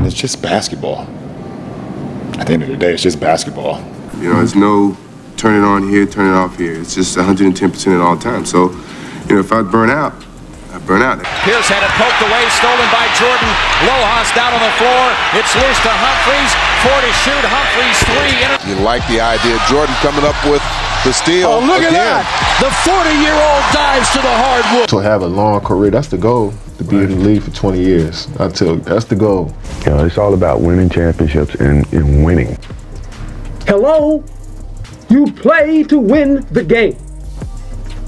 it's just basketball. At the end of the day, it's just basketball. You know, there's no turn it on here, turn it off here. It's just 110% at all times. So, you know, if I burn out, I burn out. Pierce had it poked away, stolen by Jordan. Lojas down on the floor. It's loose to Humphries. 4 to shoot. Humphries 3. You like the idea. Jordan coming up with the steal. Oh, look again. at that. The 40-year-old dives to the hardwood. To have a long career, that's the goal. To be in the league for 20 years. That's the goal. You know, it's all about winning championships and winning. Hello? You play to win the game.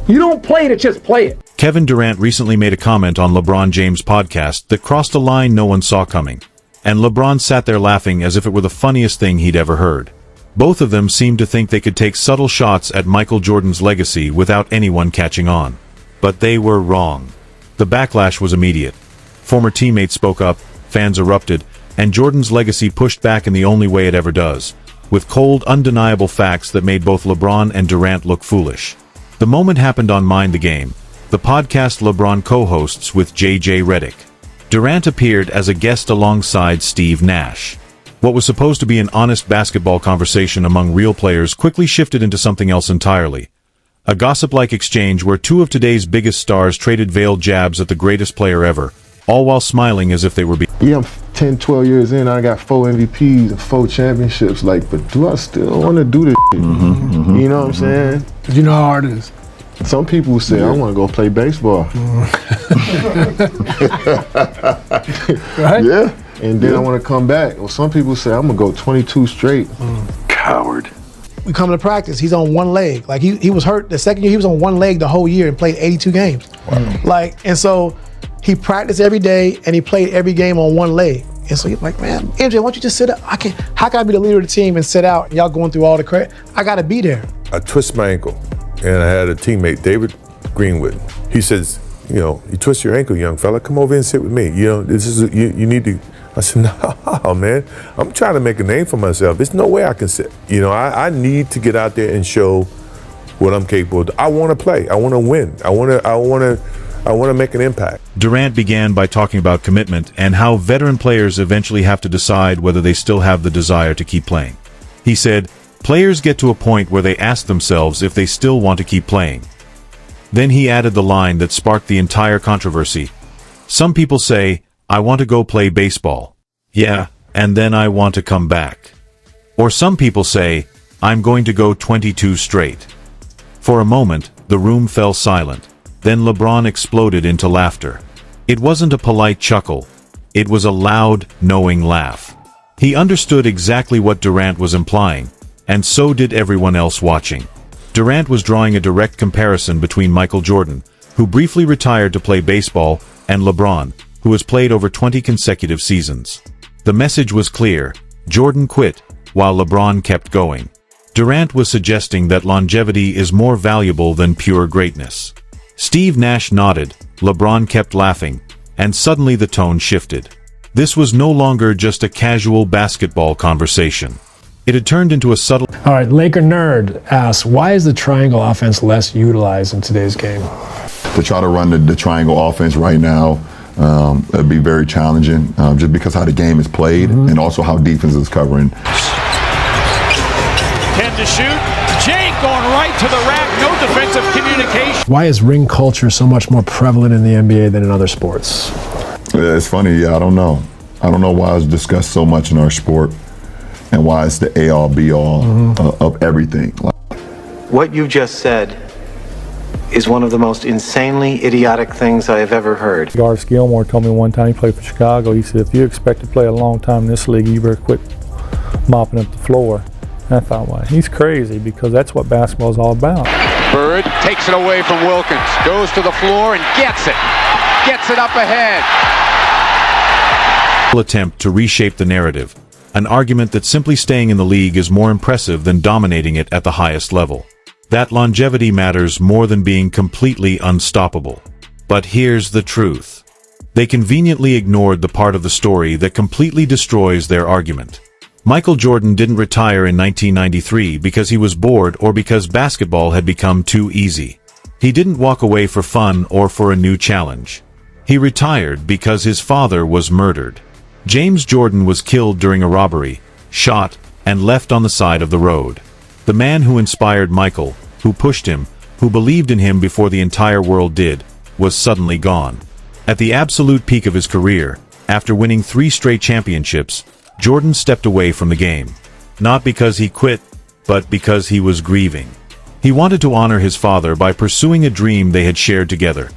You don't play to just play it. Kevin Durant recently made a comment on LeBron James' podcast that crossed a line no one saw coming, and LeBron sat there laughing as if it were the funniest thing he'd ever heard. Both of them seemed to think they could take subtle shots at Michael Jordan's legacy without anyone catching on. But they were wrong. The backlash was immediate. Former teammates spoke up, fans erupted, and Jordan's legacy pushed back in the only way it ever does, with cold, undeniable facts that made both LeBron and Durant look foolish. The moment happened on Mind the Game, the podcast LeBron co-hosts with J.J. Redick. Durant appeared as a guest alongside Steve Nash. What was supposed to be an honest basketball conversation among real players quickly shifted into something else entirely. A gossip-like exchange where two of today's biggest stars traded veiled jabs at the greatest player ever, all while smiling as if they were Yeah, I'm 10, 12 years in, I got 4 MVPs and 4 championships, but do I still want to do this shit? You know what I'm saying? You know how hard it is. Some people say, I want to go play baseball. Right? Yeah. And then I want to come back. Or some people say, I'm going to go 22 straight. Coward. We come to practice, he's on one leg. Like he was hurt the second year, he was on one leg the whole year and played 82 games. Wow. And so he practiced every day and he played every game on one leg. And so he's like, man, MJ, why don't you just sit up? How can I be the leader of the team and sit out and y'all going through all the credit? I got to be there. I twist my ankle and I had a teammate, David Greenwood. He says, you know, you twist your ankle, young fella, come over and sit with me. You know, this is, you need to. I said, no, man, I'm trying to make a name for myself. There's no way I can sit. You know, I need to get out there and show what I'm capable of. I want to play. I want to win. I want to make an impact. Durant began by talking about commitment and how veteran players eventually have to decide whether they still have the desire to keep playing. He said, players get to a point where they ask themselves if they still want to keep playing. Then he added the line that sparked the entire controversy. Some people say, I want to go play baseball. Yeah, and then I want to come back. Or some people say, I'm going to go 22 straight. For a moment, the room fell silent. Then LeBron exploded into laughter. It wasn't a polite chuckle. It was a loud, knowing laugh. He understood exactly what Durant was implying, and so did everyone else watching. Durant was drawing a direct comparison between Michael Jordan, who briefly retired to play baseball, and LeBron, who has played over 20 consecutive seasons. The message was clear. Jordan quit, while LeBron kept going. Durant was suggesting that longevity is more valuable than pure greatness. Steve Nash nodded, LeBron kept laughing, and suddenly the tone shifted. This was no longer just a casual basketball conversation. It had turned into a subtle... All right, Laker Nerd asks, why is the triangle offense less utilized in today's game? To try to run the triangle offense right now, it'd be very challenging, just because how the game is played and also how defense is covering. 10 to shoot. Jake going right to the rack. No defensive communication. Why is ring culture so much more prevalent in the NBA than in other sports? Yeah, it's funny. Yeah, I don't know. I don't know why it's discussed so much in our sport and why it's the A-all, B-all of everything. What you just said is one of the most insanely idiotic things I have ever heard. Garth Gilmore told me one time, he played for Chicago, he said, if you expect to play a long time in this league, you better quit mopping up the floor. And I thought, well, he's crazy, because that's what basketball is all about. Bird takes it away from Wilkins, goes to the floor and gets it up ahead. Attempt to reshape the narrative, an argument that simply staying in the league is more impressive than dominating it at the highest level. That longevity matters more than being completely unstoppable. But here's the truth. They conveniently ignored the part of the story that completely destroys their argument. Michael Jordan didn't retire in 1993 because he was bored or because basketball had become too easy. He didn't walk away for fun or for a new challenge. He retired because his father was murdered. James Jordan was killed during a robbery, shot, and left on the side of the road. The man who inspired Michael, who pushed him, who believed in him before the entire world did, was suddenly gone. At the absolute peak of his career, after winning 3 straight championships, Jordan stepped away from the game. Not because he quit, but because he was grieving. He wanted to honor his father by pursuing a dream they had shared together,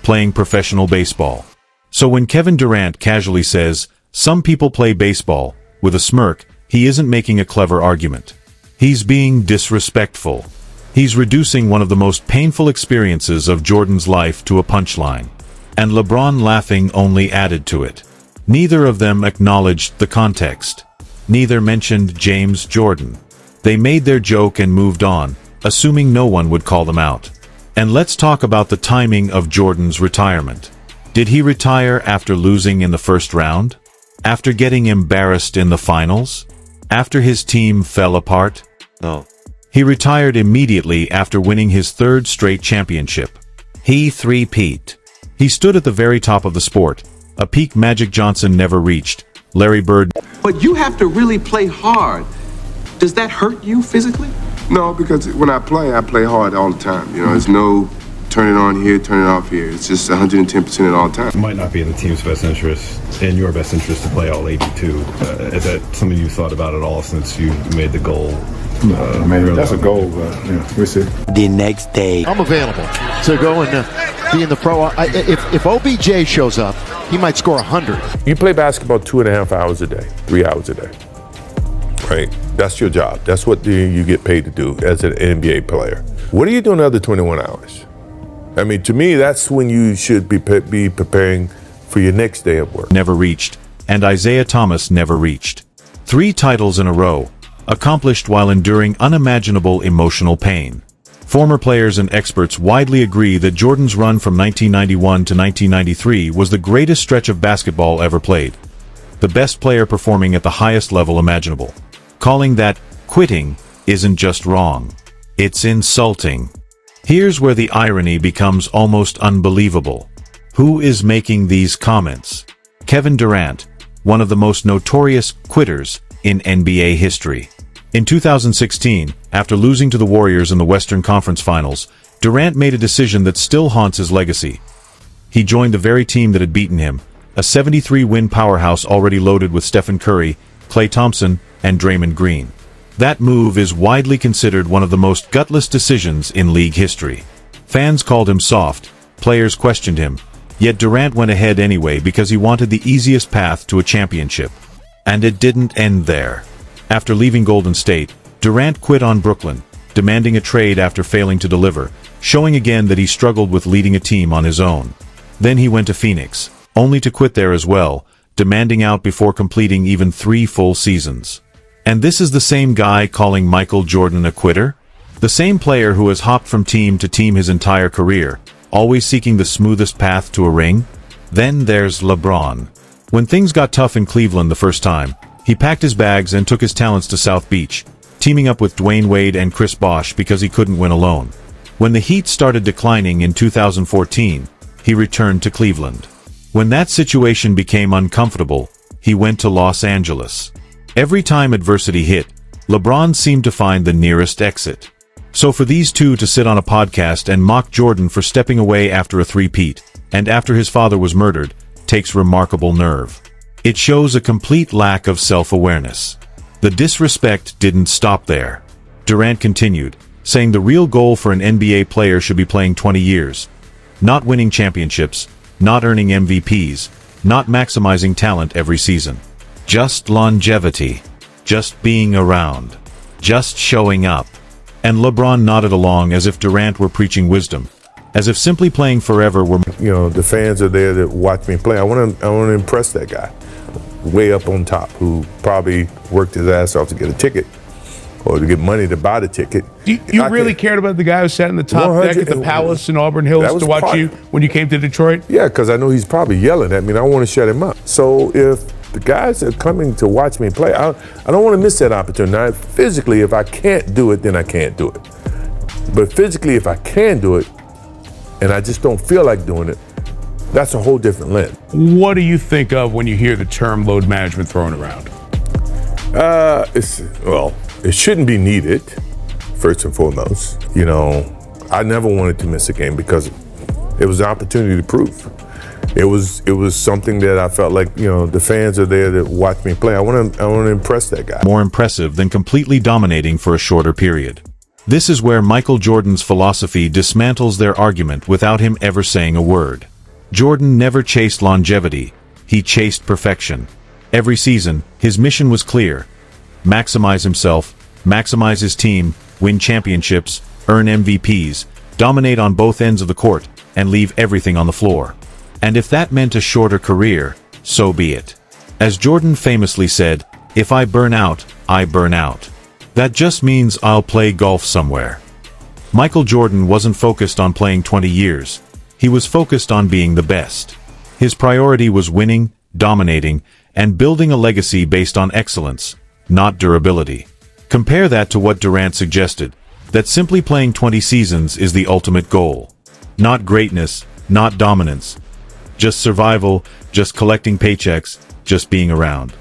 playing professional baseball. So when Kevin Durant casually says, "Some people play baseball," with a smirk, he isn't making a clever argument. He's being disrespectful. He's reducing one of the most painful experiences of Jordan's life to a punchline. And LeBron laughing only added to it. Neither of them acknowledged the context. Neither mentioned James Jordan. They made their joke and moved on, assuming no one would call them out. And let's talk about the timing of Jordan's retirement. Did he retire after losing in the first round? After getting embarrassed in the finals? After his team fell apart? No. He retired immediately after winning his 3rd straight championship. He three-peat. He stood at the very top of the sport, a peak Magic Johnson never reached. Larry Bird. But you have to really play hard. Does that hurt you physically? No, because when I play hard all the time. You know, there's no turn it on here, turn it off here. It's just 110% at all times. It might not be in the team's best interest, in your best interest, to play all 82. Is that something you thought about at all since you made the goal? I mean, that's a goal, but we'll see. The next day, I'm available to go and be in the pro. If OBJ shows up, he might score 100. You play basketball 2.5 hours a day, 3 hours a day, right? That's your job. That's what you get paid to do as an NBA player. What are you doing the other 21 hours? I mean, to me, that's when you should be preparing for your next day of work. Never reached, and Isaiah Thomas never reached. 3 titles in a row, accomplished while enduring unimaginable emotional pain. Former players and experts widely agree that Jordan's run from 1991 to 1993 was the greatest stretch of basketball ever played. The best player performing at the highest level imaginable. Calling that quitting isn't just wrong. It's insulting. Here's where the irony becomes almost unbelievable. Who is making these comments? Kevin Durant, one of the most notorious quitters in NBA history. In 2016, after losing to the Warriors in the Western Conference Finals, Durant made a decision that still haunts his legacy. He joined the very team that had beaten him, a 73-win powerhouse already loaded with Stephen Curry, Klay Thompson, and Draymond Green. That move is widely considered one of the most gutless decisions in league history. Fans called him soft, players questioned him, yet Durant went ahead anyway because he wanted the easiest path to a championship. And it didn't end there. After leaving Golden State, Durant quit on Brooklyn, demanding a trade after failing to deliver, showing again that he struggled with leading a team on his own. Then he went to Phoenix, only to quit there as well, demanding out before completing even 3 full seasons. And this is the same guy calling Michael Jordan a quitter? The same player who has hopped from team to team his entire career, always seeking the smoothest path to a ring? Then there's LeBron. When things got tough in Cleveland the first time, he packed his bags and took his talents to South Beach, teaming up with Dwayne Wade and Chris Bosh because he couldn't win alone. When the Heat started declining in 2014, he returned to Cleveland. When that situation became uncomfortable, he went to Los Angeles. Every time adversity hit, LeBron seemed to find the nearest exit. So for these two to sit on a podcast and mock Jordan for stepping away after a three-peat, and after his father was murdered, takes remarkable nerve. It shows a complete lack of self-awareness. The disrespect didn't stop there. Durant continued, saying the real goal for an NBA player should be playing 20 years. Not winning championships, not earning MVPs, not maximizing talent every season. Just longevity. Just being around. Just showing up. And LeBron nodded along as if Durant were preaching wisdom. As if simply playing forever were... You know, the fans are there to watch me play. I want to impress that guy. Way up on top, who probably worked his ass off to get a ticket or to get money to buy the ticket. You really cared about the guy who sat in the top deck at the Palace in Auburn Hills to watch you when you came to Detroit? Yeah, because I know he's probably yelling at me and I want to shut him up. So if the guys are coming to watch me play, I don't want to miss that opportunity. Now, physically, if I can't do it, then I can't do it. But physically, if I can do it and I just don't feel like doing it, That's a whole different lens. What do you think of when you hear the term load management thrown around? It shouldn't be needed, first and foremost. You know, I never wanted to miss a game because it was an opportunity to prove. It was something that I felt like, you know, the fans are there to watch me play. I want to impress that guy. More impressive than completely dominating for a shorter period. This is where Michael Jordan's philosophy dismantles their argument without him ever saying a word. Jordan never chased longevity, he chased perfection. Every season, his mission was clear: maximize himself, maximize his team, win championships, earn MVPs, dominate on both ends of the court, and leave everything on the floor. And if that meant a shorter career, so be it. As Jordan famously said, "If I burn out, I burn out. That just means I'll play golf somewhere." Michael Jordan wasn't focused on playing 20 years. He was focused on being the best. His priority was winning, dominating, and building a legacy based on excellence, not durability. Compare that to what Durant suggested, that simply playing 20 seasons is the ultimate goal. Not greatness, not dominance. Just survival, just collecting paychecks, just being around.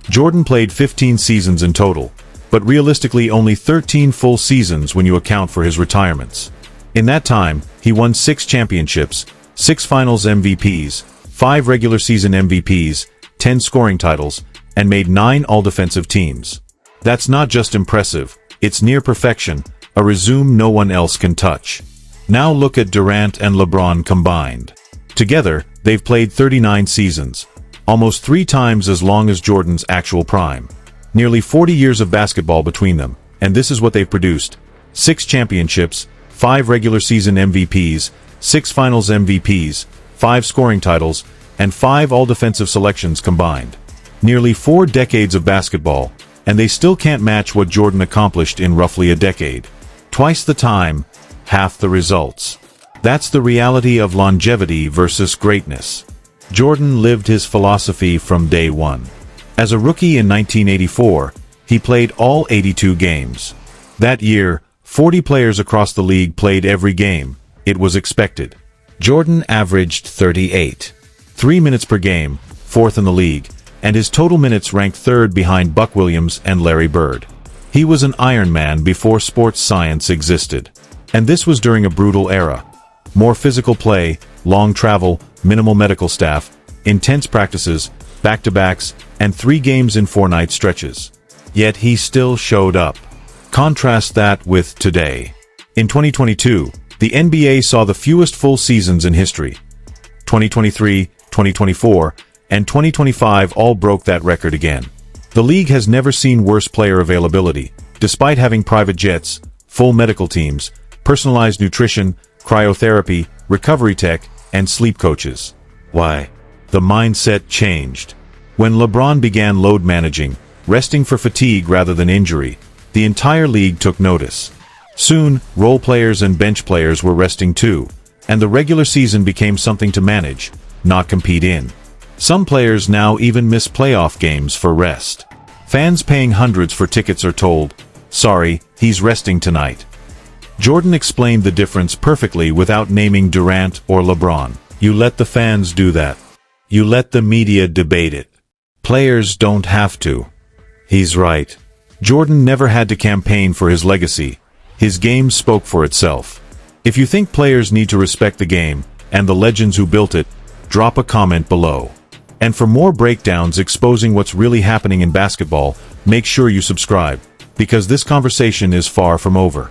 Jordan played 15 seasons in total, but realistically only 13 full seasons when you account for his retirements. In that time, he won 6 championships, 6 finals MVPs, 5 regular season MVPs, 10 scoring titles, and made 9 all-defensive teams. That's not just impressive, it's near perfection, a resume no one else can touch. Now look at Durant and LeBron combined. Together, they've played 39 seasons, almost 3 times as long as Jordan's actual prime. Nearly 40 years of basketball between them, and this is what they've produced: 6 championships, 5 regular season MVPs, 6 finals MVPs, 5 scoring titles, and 5 all-defensive selections combined. Nearly 4 decades of basketball, and they still can't match what Jordan accomplished in roughly a decade. Twice the time, half the results. That's the reality of longevity versus greatness. Jordan lived his philosophy from day one. As a rookie in 1984, he played all 82 games. That year, 40 players across the league played every game. It was expected. Jordan averaged 38.3 minutes per game, 4th in the league, and his total minutes ranked 3rd behind Buck Williams and Larry Bird. He was an Iron Man before sports science existed. And this was during a brutal era. More physical play, long travel, minimal medical staff, intense practices, back-to-backs, and 3 games in 4-night stretches. Yet he still showed up. Contrast that with today. In 2022, the NBA saw the fewest full seasons in history. 2023, 2024, and 2025 all broke that record again. The league has never seen worse player availability, despite having private jets, full medical teams, personalized nutrition, cryotherapy, recovery tech, and sleep coaches. Why? The mindset changed. When LeBron began load managing, resting for fatigue rather than injury, the entire league took notice. Soon, role players and bench players were resting too, and the regular season became something to manage, not compete in. Some players now even miss playoff games for rest. Fans paying hundreds for tickets are told, "Sorry, he's resting tonight." Jordan explained the difference perfectly without naming Durant or LeBron. You let the fans do that. You let the media debate it. Players don't have to. He's right. Jordan never had to campaign for his legacy. His game spoke for itself. If you think players need to respect the game, and the legends who built it, drop a comment below. And for more breakdowns exposing what's really happening in basketball, make sure you subscribe, because this conversation is far from over.